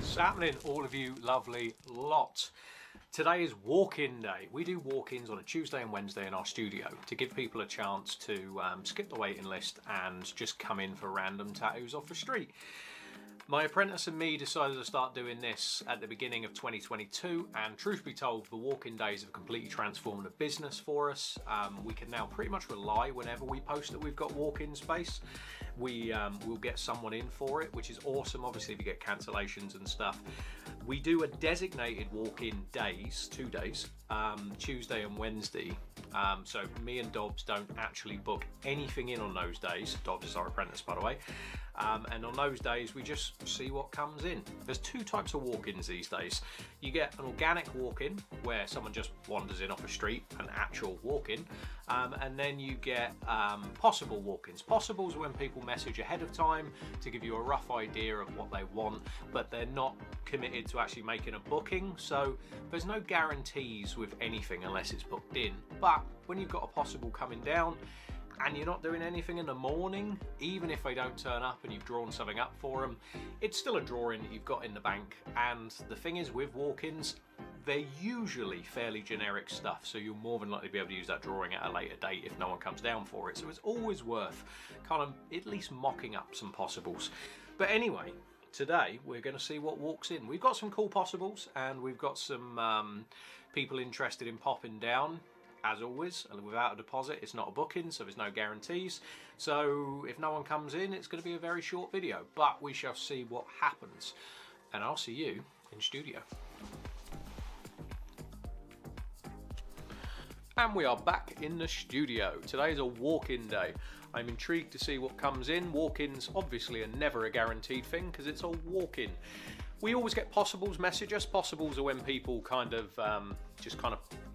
What's happening, all of you lovely lot? Today is walk-in day. We do walk-ins on a Tuesday and Wednesday in our studio to give people a chance to skip the waiting list and just come in for random tattoos off the street. My apprentice and me decided to start doing this at the beginning of 2022, and truth be told, the walk-in days have completely transformed the business for us. We can now pretty much rely whenever we post that we've got walk-in space. We'll get someone in for it, which is awesome. Obviously, if you get cancellations and stuff. We do a designated walk-in days, 2 days, Tuesday and Wednesday. So me and Dobbs don't actually book anything in on those days. Dobbs is our apprentice, by the way. And on those days, we just see what comes in. There's 2 types of walk-ins these days. You get an organic walk-in, where someone just wanders in off a street, an actual walk-in. And then you get possible walk-ins. Possibles are when people message ahead of time to give you a rough idea of what they want, but they're not committed to actually making a booking. So there's no guarantees with anything unless it's booked in. But when you've got a possible coming down, and you're not doing anything in the morning, even if they don't turn up and you've drawn something up for them, it's still a drawing that you've got in the bank. And the thing is, with walk-ins, they're usually fairly generic stuff, so you'll more than likely be able to use that drawing at a later date if no one comes down for it. So it's always worth kind of at least mocking up some possibles. But anyway, today we're going to see what walks in. We've got some cool possibles, and we've got some people interested in popping down. As always, and without a deposit, it's not a booking, so there's no guarantees. So if no one comes in, it's going to be a very short video, but we shall see what happens. And I'll see you in studio. And we are back in the studio. Today is a walk-in day. I'm intrigued to see what comes in. Walk-ins obviously are never a guaranteed thing because it's a walk-in. We always get possibles message us. Possibles are when people just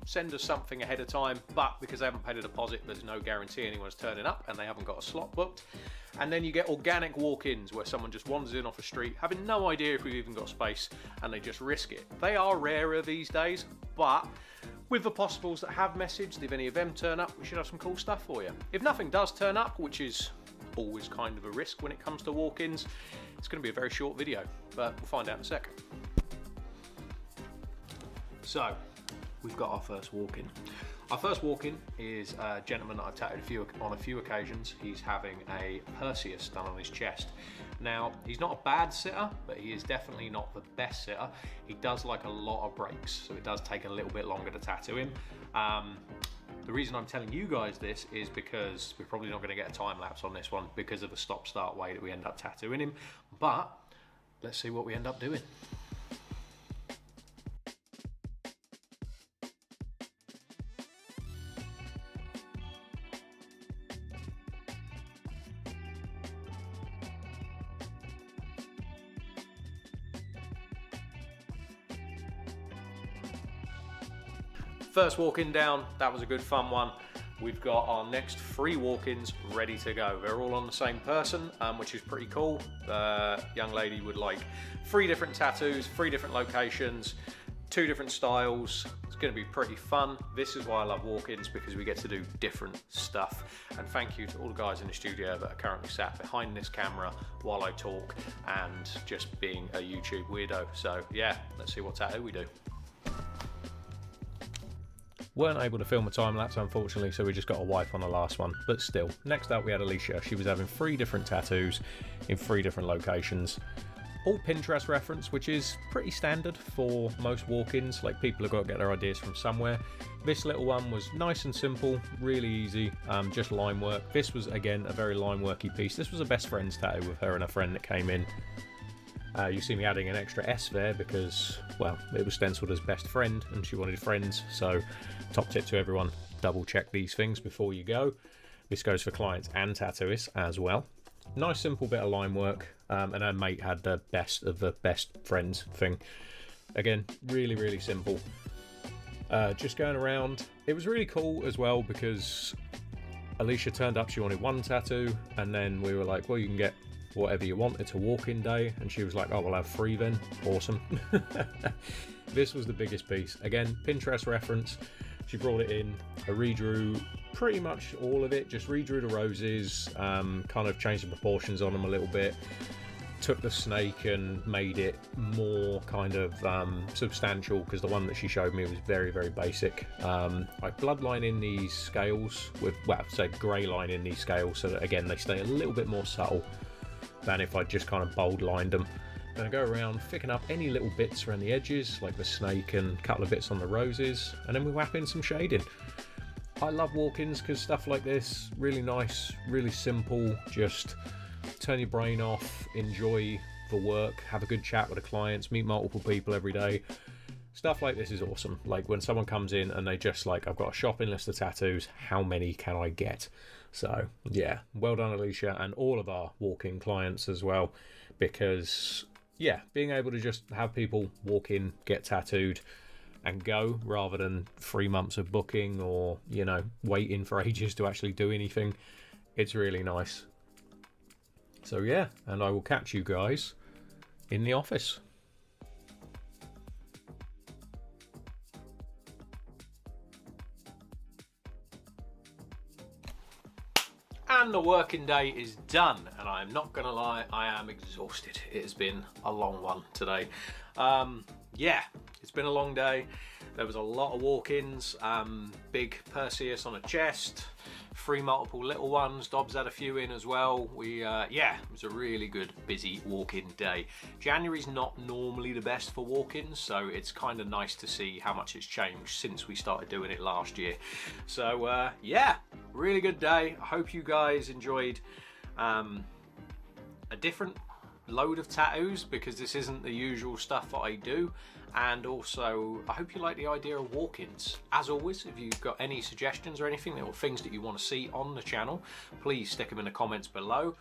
send us something ahead of time, but because they haven't paid a deposit, there's no guarantee anyone's turning up and they haven't got a slot booked. And then you get organic walk-ins where someone just wanders in off the street, having no idea if we've even got space, and they just risk it. They are rarer these days, but with the possibles that have messaged, if any of them turn up, we should have some cool stuff for you. If nothing does turn up, which is always kind of a risk when it comes to walk-ins, it's going to be a very short video, but we'll find out in a second. So, we've got our first walk-in. Our first walk-in is a gentleman that I've tattooed on a few occasions. He's having a Perseus done on his chest. Now, he's not a bad sitter, but he is definitely not the best sitter. He does like a lot of breaks, so it does take a little bit longer to tattoo him. The reason I'm telling you guys this is because we're probably not going to get a time lapse on this one because of the stop-start way that we end up tattooing him. But let's see what we end up doing. First walk-in down, that was a good fun one. We've got our next 3 walk-ins ready to go. They're all on the same person, which is pretty cool. The young lady would like 3 different tattoos, 3 different locations, 2 different styles. It's going to be pretty fun. This is why I love walk-ins, because we get to do different stuff. And thank you to all the guys in the studio that are currently sat behind this camera while I talk and just being a YouTube weirdo. So yeah, let's see what tattoo we do. Weren't able to film a time lapse, unfortunately, so we just got a wipe on the last one, but still. Next up we had Alicia. She was having 3 different tattoos in 3 different locations, all Pinterest reference, which is pretty standard for most walk-ins. Like, people have got to get their ideas from somewhere. This little one was nice and simple, really easy, just line work. This was again a very line worky piece. This was a best friend's tattoo with her and a friend that came in. You see me adding an extra S there because, well, it was stenciled as best friend and she wanted friends. So top tip to everyone, double check these things before you go. This goes for clients and tattooists as well. Nice simple bit of line work, and her mate had the best of the best friends thing. Again, really, really simple. Just going around. It was really cool as well because Alicia turned up, she wanted 1 tattoo, and then we were like, well, you can get whatever you want, it's a walk-in day, and she was like, oh, we'll have 3 then. Awesome. This was the biggest piece. Again, Pinterest reference. She brought it in. I redrew pretty much all of it, just redrew the roses, kind of changed the proportions on them a little bit. took the snake and made it more kind of substantial, because the one that she showed me was very, very basic. I bloodline in these scales with, well, say grey line in these scales, so that again they stay a little bit more subtle than if I just kind of bold lined them. Then I go around picking up any little bits around the edges, like the snake and a couple of bits on the roses, and then we whap in some shading. I love walk-ins because stuff like this, really nice, really simple, just turn your brain off, enjoy the work, have a good chat with the clients, meet multiple people every day. Stuff like this is awesome. Like when someone comes in and they just like, I've got a shopping list of tattoos, how many can I get? So yeah, well done Alicia, and all of our walk-in clients as well, because yeah, being able to just have people walk in, get tattooed and go, rather than 3 months of booking or, you know, waiting for ages to actually do anything, it's really nice. So yeah, and I will catch you guys in the office. And the working day is done, and I'm not gonna lie, I am exhausted. It has been a long one today. Yeah, it's been a long day. There was a lot of walk-ins, big Perseus on a chest, 3 multiple little ones. Dobbs had a few in as well. Yeah, it was a really good busy walk-in day. January's not normally the best for walk-ins, so it's kind of nice to see how much it's changed since we started doing it last year. So yeah, really good day. I hope you guys enjoyed a different load of tattoos, because this isn't the usual stuff that I do. And also I hope you like the idea of walk-ins. As always, if you've got any suggestions or anything, or things that you want to see on the channel, please stick them in the comments below.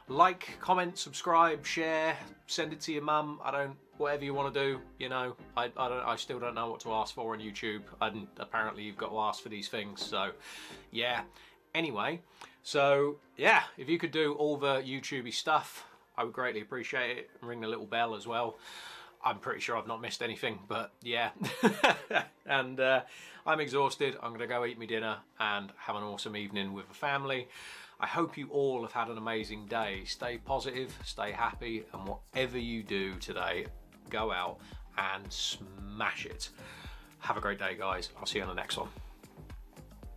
Like, comment, subscribe, share, send it to your mum. Whatever you want to do, you know. I still don't know what to ask for on YouTube, and apparently you've got to ask for these things, so yeah. Anyway, so yeah, if you could do all the YouTubey stuff, I would greatly appreciate it. Ring the little bell as well. I'm pretty sure I've not missed anything, but yeah. And I'm exhausted. I'm gonna go eat my dinner and have an awesome evening with the family. I hope you all have had an amazing day. Stay positive, stay happy, and whatever you do today, go out and smash it. Have a great day, guys. I'll see you on the next one.